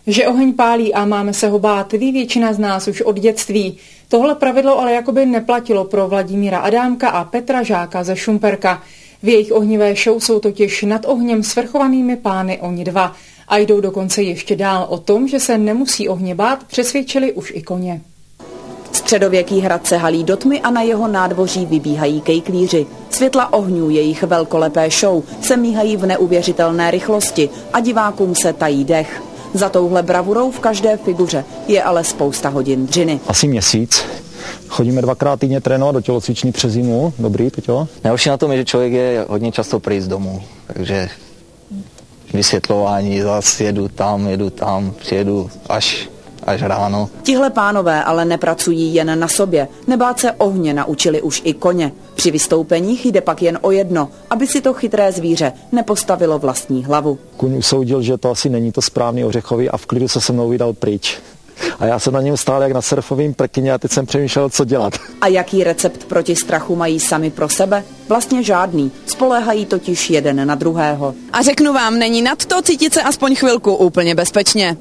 Že oheň pálí a máme se ho bát, ví většina z nás už od dětství. Tohle pravidlo ale jakoby neplatilo pro Vladimíra Adámka a Petra Žáka ze Šumperka. V jejich ohnivé show jsou totiž nad ohněm svrchovanými pány oni dva. A jdou dokonce ještě dál. O tom, že se nemusí ohně bát, přesvědčili už i koně. Středověký hrad se halí do tmy a na jeho nádvoří vybíhají kejklíři. Světla ohňů jejich velkolepé show se míhají v neuvěřitelné rychlosti a divákům se tají dech. Za touhle bravurou v každé figuře je ale spousta hodin dřiny. Asi měsíc. Chodíme 2krát týdně trénovat do tělocvičny přes zimu. Dobrý, Peťo? Nejhorší na tom je, že člověk je hodně často pryč z domu, takže vysvětlování, zase jedu tam, přijedu až ráno. Tihle pánové ale nepracují jen na sobě. Nebát se ohně naučili už i koně. Při vystoupeních jde pak jen o jedno, aby si to chytré zvíře nepostavilo vlastní hlavu. Kuň usoudil, že to asi není to správný ořechový a v klidu se mnou vydal pryč. A já jsem na něm stál jak na surfovém prkyně a teď jsem přemýšlel, co dělat. A jaký recept proti strachu mají sami pro sebe? Vlastně žádný. Spoléhají totiž jeden na druhého. A řeknu vám, není nad to cítit se aspoň chvilku úplně bezpečně.